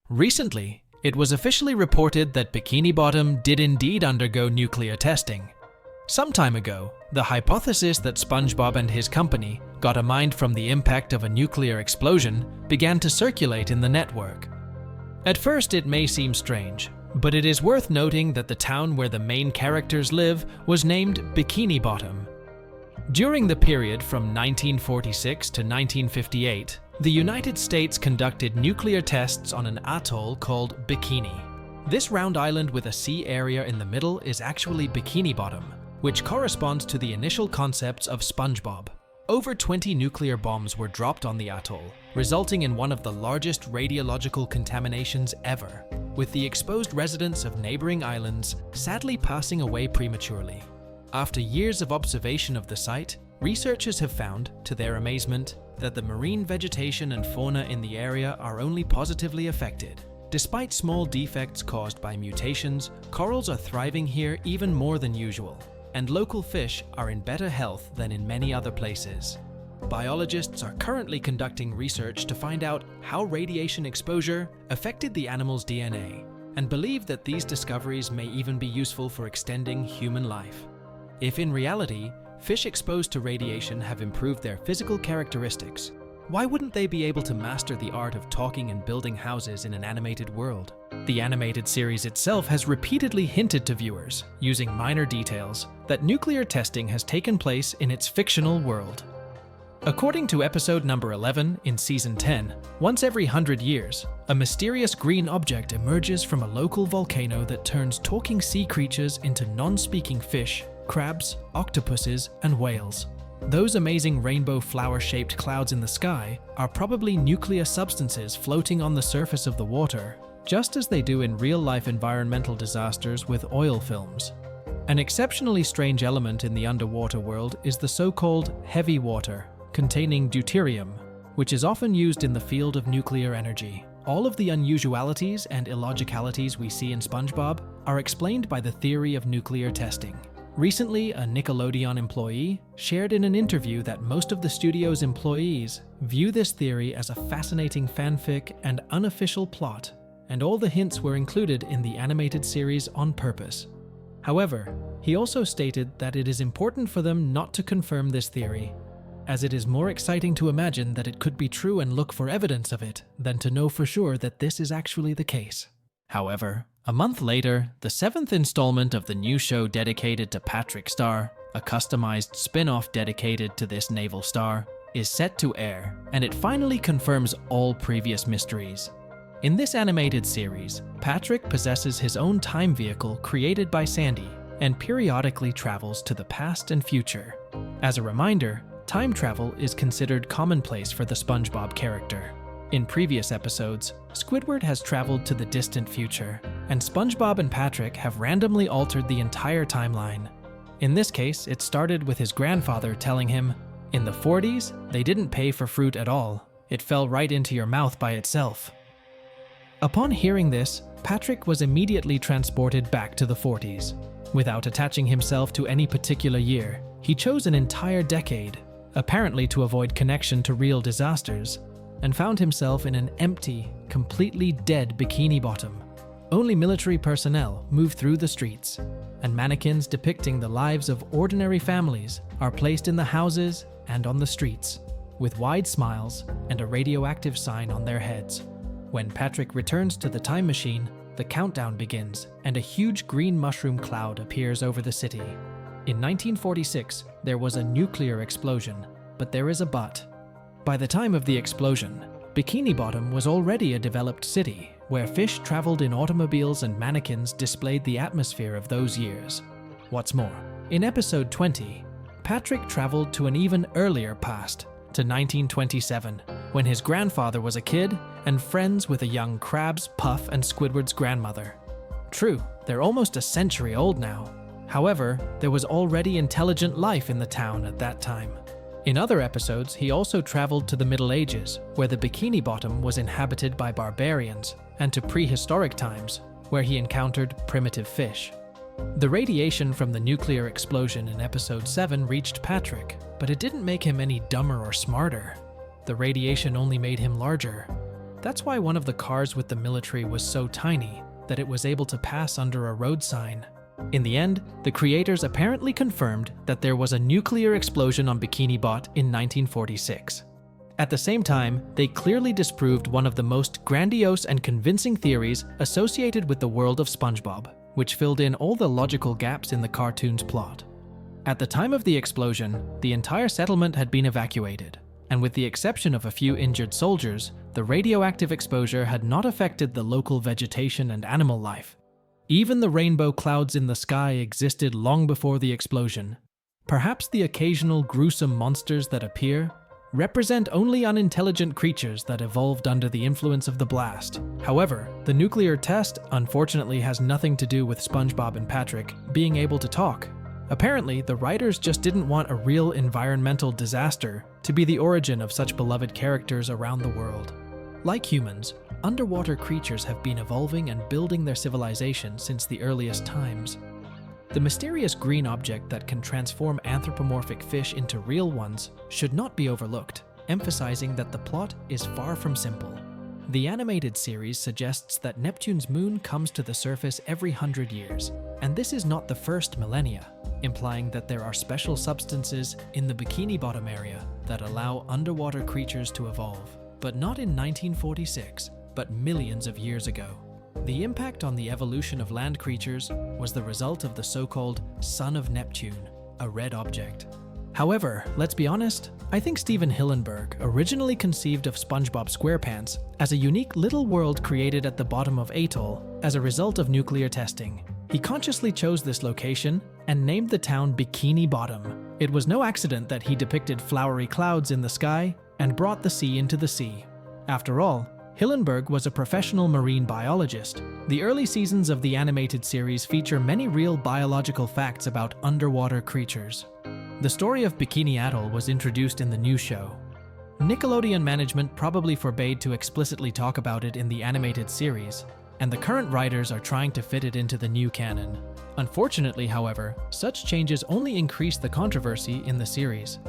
Recently, it was officially reported that Bikini Bottom did indeed undergo nuclear testing. Some time ago, the hypothesis that SpongeBob and his company got a mind from the impact of a nuclear explosion began to circulate in the network. At first, it may seem strange, but it is worth noting that the town where the main characters live was named Bikini Bottom. During the period from 1946 to 1958, the United States conducted nuclear tests on an atoll called Bikini. This round island with a sea area in the middle is actually Bikini Bottom, which corresponds to the initial concepts of SpongeBob. Over 20 nuclear bombs were dropped on the atoll, resulting in one of the largest radiological contaminations ever, with the exposed residents of neighboring islands sadly passing away prematurely. After years of observation of the site, researchers have found, to their amazement, that the marine vegetation and fauna in the area are only positively affected. Despite small defects caused by mutations, corals are thriving here even more than usual, and local fish are in better health than in many other places. Biologists are currently conducting research to find out how radiation exposure affected the animal's DNA, and believe that these discoveries may even be useful for extending human life. If in reality, fish exposed to radiation have improved their physical characteristics, why wouldn't they be able to master the art of talking and building houses in an animated world? The animated series itself has repeatedly hinted to viewers, using minor details, that nuclear testing has taken place in its fictional world. According to episode number 11 in season 10, once every 100 years, a mysterious green object emerges from a local volcano that turns talking sea creatures into non-speaking fish, crabs, octopuses, and whales. Those amazing rainbow flower-shaped clouds in the sky are probably nuclear substances floating on the surface of the water, just as they do in real-life environmental disasters with oil films. An exceptionally strange element in the underwater world is the so-called heavy water, containing deuterium, which is often used in the field of nuclear energy. All of the unusualities and illogicalities we see in SpongeBob are explained by the theory of nuclear testing. Recently, a Nickelodeon employee shared in an interview that most of the studio's employees view this theory as a fascinating fanfic and unofficial plot, and all the hints were included in the animated series on purpose. However, he also stated that it is important for them not to confirm this theory, as it is more exciting to imagine that it could be true and look for evidence of it than to know for sure that this is actually the case. However, a month later, the 7th installment of the new show dedicated to Patrick Star, a customized spin-off dedicated to this naval star, is set to air, and it finally confirms all previous mysteries. In this animated series, Patrick possesses his own time vehicle created by Sandy, and periodically travels to the past and future. As a reminder, time travel is considered commonplace for the SpongeBob character. In previous episodes, Squidward has traveled to the distant future, and SpongeBob and Patrick have randomly altered the entire timeline. In this case, it started with his grandfather telling him, "In the 40s, they didn't pay for fruit at all. It fell right into your mouth by itself." Upon hearing this, Patrick was immediately transported back to the 40s. Without attaching himself to any particular year, he chose an entire decade, apparently to avoid connection to real disasters, and found himself in an empty, completely dead Bikini Bottom. Only military personnel move through the streets, and mannequins depicting the lives of ordinary families are placed in the houses and on the streets, with wide smiles and a radioactive sign on their heads. When Patrick returns to the time machine, the countdown begins, and a huge green mushroom cloud appears over the city. In 1946, there was a nuclear explosion, but there is a but. By the time of the explosion, Bikini Bottom was already a developed city, where fish traveled in automobiles and mannequins displayed the atmosphere of those years. What's more, in episode 20, Patrick traveled to an even earlier past, to 1927, when his grandfather was a kid and friends with a young Krabs, Puff, and Squidward's grandmother. True, they're almost a century old now. However, there was already intelligent life in the town at that time. In other episodes, he also traveled to the Middle Ages, where the Bikini Bottom was inhabited by barbarians, and to prehistoric times, where he encountered primitive fish. The radiation from the nuclear explosion in episode 7 reached Patrick, but it didn't make him any dumber or smarter. The radiation only made him larger. That's why one of the cars with the military was so tiny that it was able to pass under a road sign. In the end, the creators apparently confirmed that there was a nuclear explosion on Bikini Bottom in 1946. At the same time, they clearly disproved one of the most grandiose and convincing theories associated with the world of SpongeBob, which filled in all the logical gaps in the cartoon's plot. At the time of the explosion, the entire settlement had been evacuated, and with the exception of a few injured soldiers, the radioactive exposure had not affected the local vegetation and animal life. Even the rainbow clouds in the sky existed long before the explosion. Perhaps the occasional gruesome monsters that appear represent only unintelligent creatures that evolved under the influence of the blast. However, the nuclear test unfortunately has nothing to do with SpongeBob and Patrick being able to talk. Apparently, the writers just didn't want a real environmental disaster to be the origin of such beloved characters around the world. Like humans, underwater creatures have been evolving and building their civilization since the earliest times. The mysterious green object that can transform anthropomorphic fish into real ones should not be overlooked, emphasizing that the plot is far from simple. The animated series suggests that Neptune's moon comes to the surface every 100 years, and this is not the first millennia, implying that there are special substances in the Bikini Bottom area that allow underwater creatures to evolve, but not in 1946, but millions of years ago. The impact on the evolution of land creatures was the result of the so-called Son of Neptune, a red object. However, let's be honest, I think Steven Hillenburg originally conceived of SpongeBob SquarePants as a unique little world created at the bottom of Atoll as a result of nuclear testing. He consciously chose this location and named the town Bikini Bottom. It was no accident that he depicted flowery clouds in the sky and brought the sea into the sea. After all, Hillenburg was a professional marine biologist. The early seasons of the animated series feature many real biological facts about underwater creatures. The story of Bikini Atoll was introduced in the new show. Nickelodeon management probably forbade to explicitly talk about it in the animated series, and the current writers are trying to fit it into the new canon. Unfortunately, however, such changes only increase the controversy in the series.